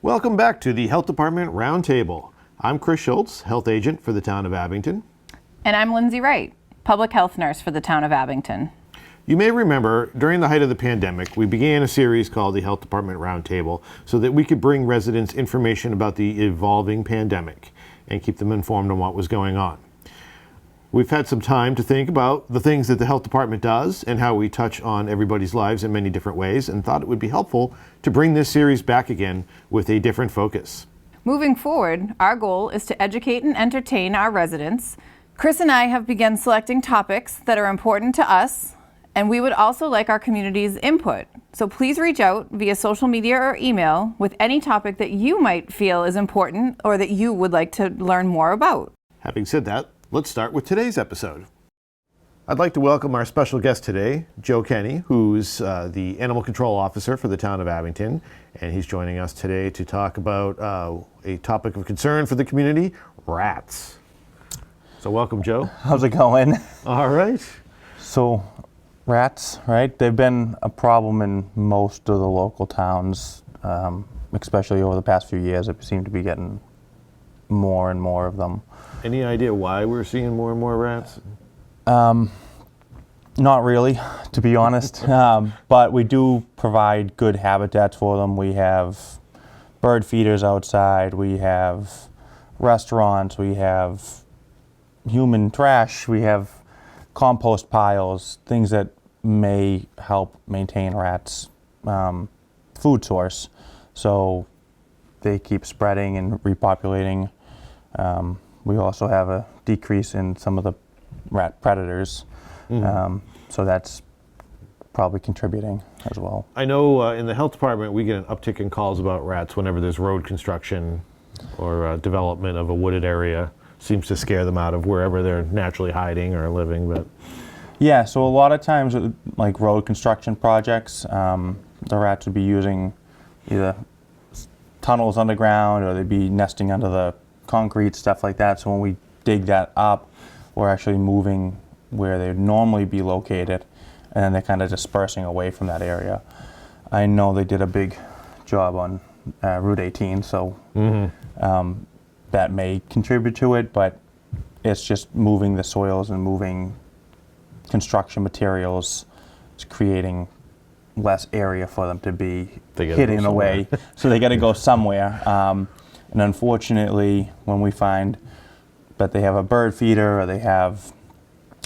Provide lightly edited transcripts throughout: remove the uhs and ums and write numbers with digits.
Welcome back to the Health Department Roundtable. I'm Chris Schultz, Health Agent for the Town of Abington. And I'm Lindsay Wright, Public Health Nurse for the Town of Abington. You may remember, during the height of the pandemic, we began a series called the Health Department Roundtable so that we could bring residents information about the evolving pandemic and keep them informed on what was going on. We've had some time to think about the things that the health department does and how we touch on everybody's lives in many different ways, and thought it would be helpful to bring this series back again with a different focus. Moving forward, our goal is to educate and entertain our residents. Chris and I have begun selecting topics that are important to us, and we would also like our community's input. So please reach out via social media or email with any topic that you might feel is important or that you would like to learn more about. Having said that, let's start with today's episode. I'd like to welcome our special guest today, Joe Kenny, who's the Animal Control Officer for the Town of Abington, and he's joining us today to talk about a topic of concern for the community, rats. So welcome, Joe. How's it going? All right. So rats, right? They've been a problem in most of the local towns, especially over the past few years. It seemed to be getting more and more of them. Any idea why we're seeing more and more rats? Not really, to be honest, but we do provide good habitats for them. We have bird feeders outside, we have restaurants, we have human trash, we have compost piles, things that may help maintain rats' food source. So they keep spreading and repopulating. We also have a decrease in some of the rat predators, so that's probably contributing as well. I know in the health department we get an uptick in calls about rats whenever there's road construction or development of a wooded area. Seems to scare them out of wherever they're naturally hiding or living. But yeah, so a lot of times like road construction projects, the rats would be using either tunnels underground or they'd be nesting under the concrete, stuff like that. So when we dig that up, we're actually moving where they'd normally be located, and then they're kind of dispersing away from that area. I know they did a big job on Route 18, so that may contribute to it, but it's just moving the soils and moving construction materials. It's creating less area for them to be hidden away. So they got to go somewhere. And unfortunately, when we find that they have a bird feeder or they have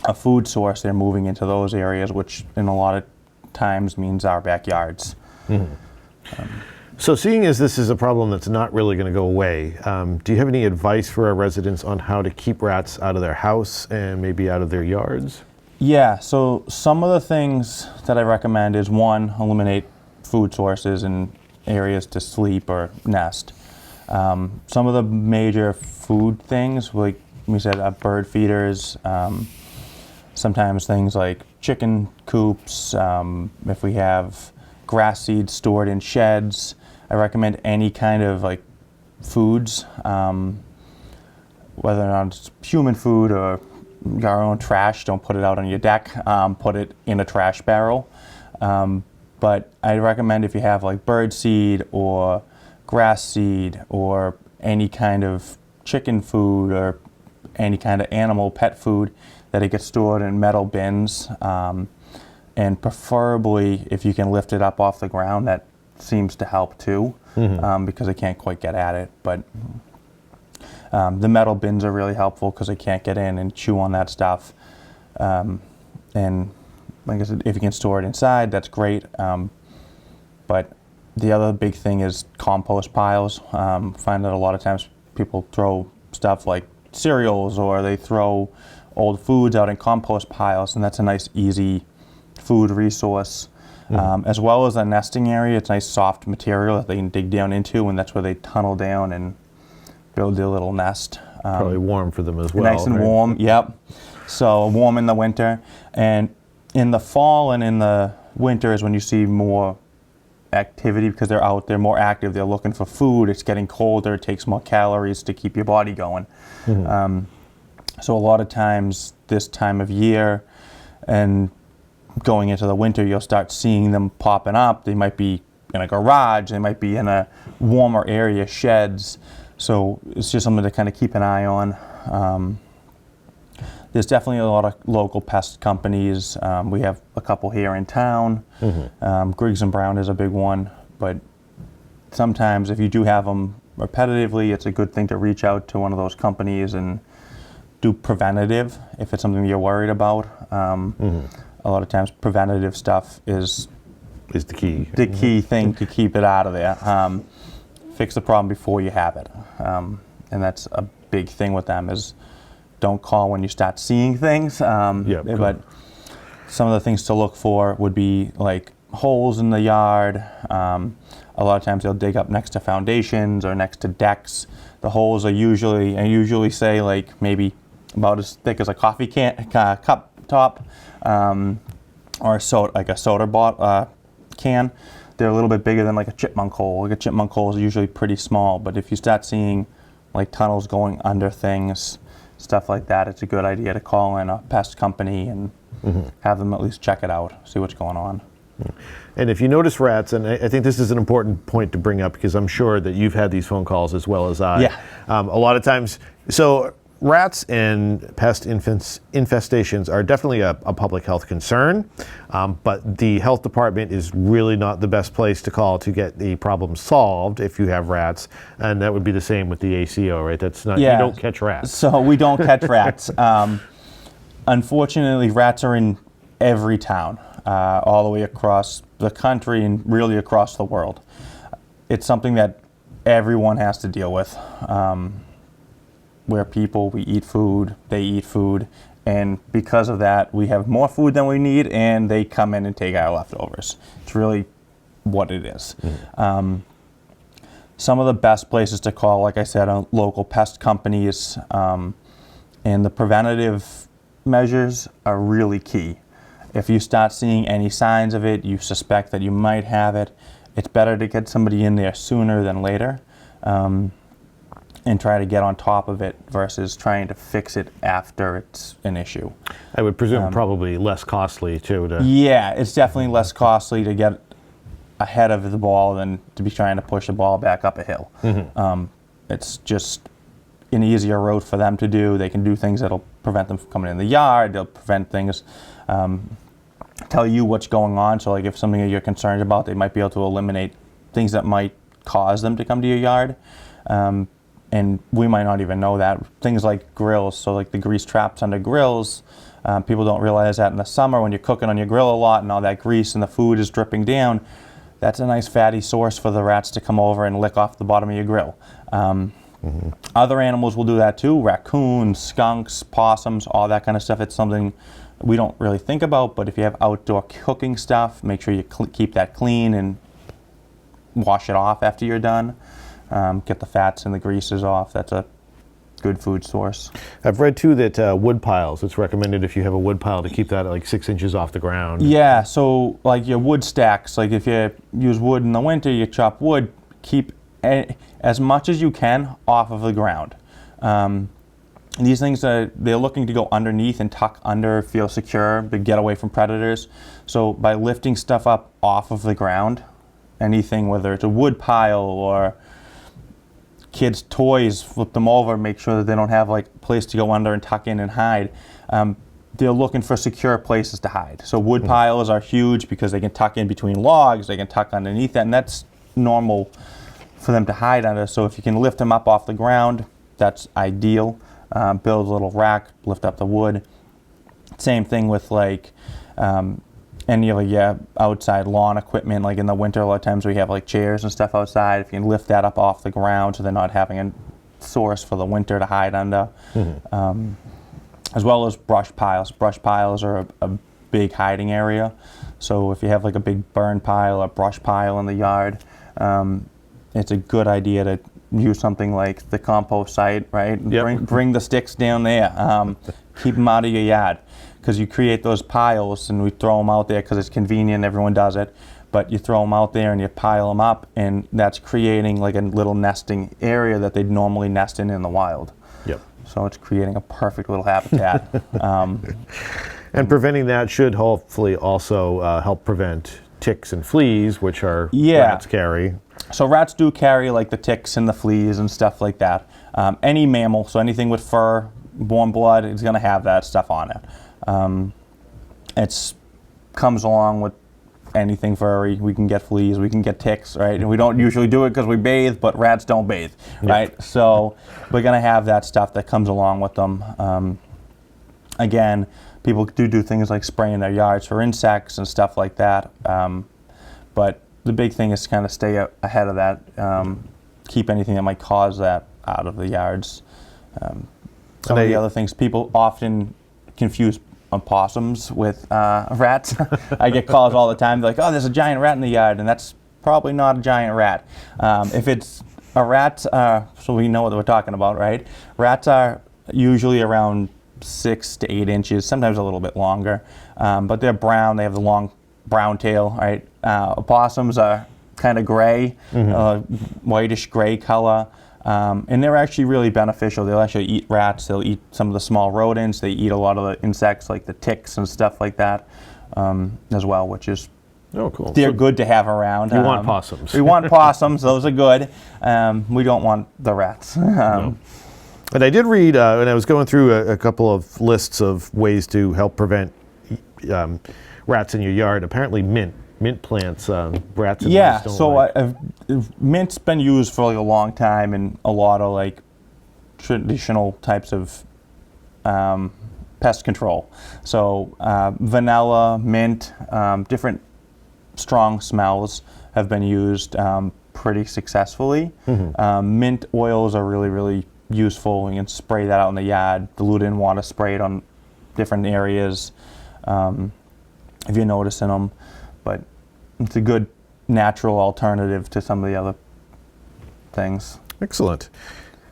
a food source, they're moving into those areas, which in a lot of times means our backyards. So seeing as this is a problem that's not really going to go away, do you have any advice for our residents on how to keep rats out of their house and maybe out of their yards? Yeah, so some of the things that I recommend is, one, eliminate food sources and areas to sleep or nest. Some of the major food things, like we said, bird feeders, sometimes things like chicken coops, if we have grass seeds stored in sheds. I recommend any kind of like foods, whether or not it's human food or our own trash, don't put it out on your deck, put it in a trash barrel. But I recommend if you have like bird seed or grass seed or any kind of chicken food or any kind of animal pet food, that it gets stored in metal bins, and preferably if you can lift it up off the ground, that seems to help too, because they can't quite get at it. But the metal bins are really helpful because they can't get in and chew on that stuff. And like I said, if you can store it inside, that's great. But the other big thing is compost piles. Find that a lot of times people throw stuff like cereals or they throw old foods out in compost piles, and that's a nice, easy food resource. As well as a nesting area, it's nice soft material that they can dig down into, and that's where they tunnel down and build their little nest. Probably warm for them as well. Nice and warm, yep. So warm in the winter, and in the fall and in the winter is when you see more activity because they're out, they're more active, they're looking for food, it's getting colder, it takes more calories to keep your body going. So a lot of times this time of year and going into the winter, you'll start seeing them popping up. They might be in a garage, they might be in a warmer area, sheds. So it's just something to kind of keep an eye on. There's definitely a lot of local pest companies. We have a couple here in town. Griggs and Brown is a big one, but sometimes if you do have them repetitively, it's a good thing to reach out to one of those companies and do preventative if it's something you're worried about. A lot of times preventative stuff is Is the key. the key thing to keep it out of there. Fix the problem before you have it. And that's a big thing with them is don't call when you start seeing things. But some of the things to look for would be like holes in the yard. A lot of times they'll dig up next to foundations or next to decks. The holes are usually, I usually say like maybe about as thick as a coffee cup top, or a soda can. They're a little bit bigger than like a chipmunk hole. Like a chipmunk hole is usually pretty small, but if you start seeing like tunnels going under things, stuff like that, it's a good idea to call in a pest company and have them at least check it out, see what's going on. And if you notice rats, and I think this is an important point to bring up because I'm sure that you've had these phone calls as well as I. Yeah. A lot of times, so rats and pest infestations are definitely a public health concern, but the health department is really not the best place to call to get the problem solved if you have rats, and that would be the same with the ACO, right? That's not, you don't catch rats. So we don't catch rats. Unfortunately, rats are in every town, all the way across the country and really across the world. It's something that everyone has to deal with. We're people, we eat food, they eat food, and because of that, we have more food than we need, and they come in and take our leftovers. It's really what it is. Some of the best places to call, like I said, are local pest companies, and the preventative measures are really key. If you start seeing any signs of it, you suspect that you might have it, it's better to get somebody in there sooner than later. And try to get on top of it versus trying to fix it after it's an issue. I would presume probably less costly too. Yeah, it's definitely less costly to get ahead of the ball than to be trying to push the ball back up a hill. It's just an easier road for them to do. They can do things that'll prevent them from coming in the yard. They'll prevent things, tell you what's going on. So like if something that you're concerned about, they might be able to eliminate things that might cause them to come to your yard. And we might not even know that. Things like grills, so like the grease traps under grills, people don't realize that in the summer when you're cooking on your grill a lot and all that grease and the food is dripping down, that's a nice fatty source for the rats to come over and lick off the bottom of your grill. Other animals will do that too, raccoons, skunks, possums, all that kind of stuff. It's something we don't really think about, but if you have outdoor cooking stuff, make sure you keep that clean and wash it off after you're done. Get the fats and the greases off. That's a good food source. I've read too that wood piles, it's recommended if you have a wood pile to keep that at like 6 inches off the ground. Yeah, so like your wood stacks, like if you use wood in the winter, you chop wood, keep as much as you can off of the ground. These things, they're looking to go underneath and tuck under, feel secure, but get away from predators. So by lifting stuff up off of the ground, anything, whether it's a wood pile or kids' toys, flip them over, make sure that they don't have like a place to go under and tuck in and hide. They're looking for secure places to hide. So wood piles are huge because they can tuck in between logs, they can tuck underneath that, and that's normal for them to hide under. So if you can lift them up off the ground, that's ideal. Build a little rack, lift up the wood. Same thing with like any of your outside lawn equipment, like in the winter, a lot of times we have like chairs and stuff outside. If you can lift that up off the ground so they're not having a source for the winter to hide under. As well as brush piles. Brush piles are a big hiding area. So if you have like a big burn pile or brush pile in the yard, it's a good idea to use something like the compost site, right? Yep. Bring the sticks down there. Keep them out of your yard. Because you create those piles and we throw them out there because it's convenient, everyone does it, but you throw them out there and you pile them up, and that's creating like a little nesting area that they'd normally nest in the wild. Yep. So it's creating a perfect little habitat. And preventing that should hopefully also help prevent ticks and fleas, which are Yeah. rats carry. So rats do carry like the ticks and the fleas and stuff like that. Any mammal, so anything with fur, warm blood, is going to have that stuff on it. It's comes along with anything furry. We can get fleas, we can get ticks, right? And we don't usually do it because we bathe, but rats don't bathe, right? So we're going to have that stuff that comes along with them. Again, people do things like spraying their yards for insects and stuff like that. But the big thing is to kind of stay ahead of that, keep anything that might cause that out of the yards. Some of the other things, people often confuse opossums with rats. I get calls all the time, they're like, oh, there's a giant rat in the yard, and that's probably not a giant rat. If it's a rat, so we know what we're talking about, right? Rats are usually around 6 to 8 inches, sometimes a little bit longer, but they're brown, they have the long brown tail, right? Opossums are kind of gray, whitish gray color. And they're actually really beneficial. They'll actually eat rats. They'll eat some of the small rodents. They eat a lot of the insects like the ticks and stuff like that as well, which is cool. they're good to have around. You want possums. We want possums. Those are good. We don't want the rats. No. And I did read, when I was going through a couple of lists of ways to help prevent rats in your yard, apparently mint plants, rats and mice don't so like. Mint's been used for like a long time in a lot of like traditional types of pest control. So vanilla, mint, different strong smells have been used pretty successfully. Mint oils are really, really useful. You can spray that out in the yard, dilute it in water, spray it on different areas if you're noticing them. But it's a good natural alternative to some of the other things. Excellent.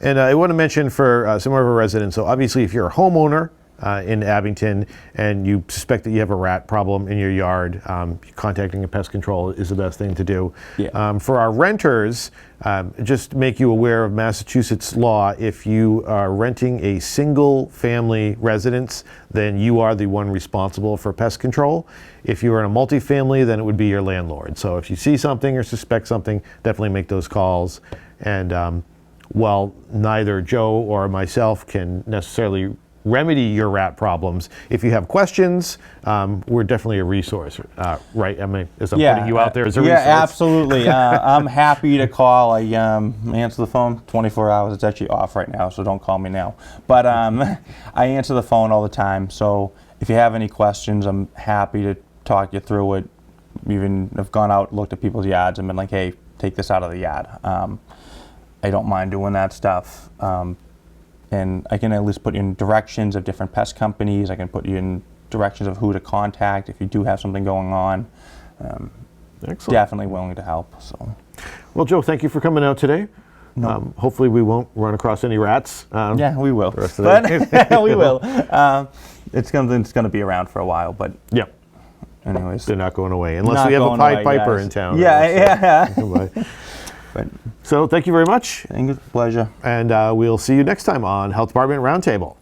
And I want to mention for some of our residents, so obviously if you're a homeowner in Abington and you suspect that you have a rat problem in your yard, contacting a pest control is the best thing to do. Yeah. For our renters, just make you aware of Massachusetts law. If you are renting a single family residence, then you are the one responsible for pest control. If you are in a multifamily, then it would be your landlord. So if you see something or suspect something, definitely make those calls. And while neither Joe or myself can necessarily remedy your rat problems, if you have questions, we're definitely a resource, right? I mean, as I'm putting you out there as a resource. Yeah, absolutely. I'm happy to call. I answer the phone 24 hours. It's actually off right now, so don't call me now. But I answer the phone all the time. So if you have any questions, I'm happy to talk you through it. Even have gone out, looked at people's yards, and been like, hey, take this out of the yard. I don't mind doing that stuff. And I can at least put you in directions of different pest companies. I can put you in directions of who to contact if you do have something going on. Excellent. Definitely willing to help. So, well, Joe, thank you for coming out today. Hopefully we won't run across any rats. yeah, we will. The rest of the day. We will. It's gonna be around for a while, but yeah. anyways, They're not going away unless Not we have a going Pied away, Piper guys. in town. Yeah. But So thank you very much, I think it's a pleasure. and we'll see you next time on Health Department Roundtable.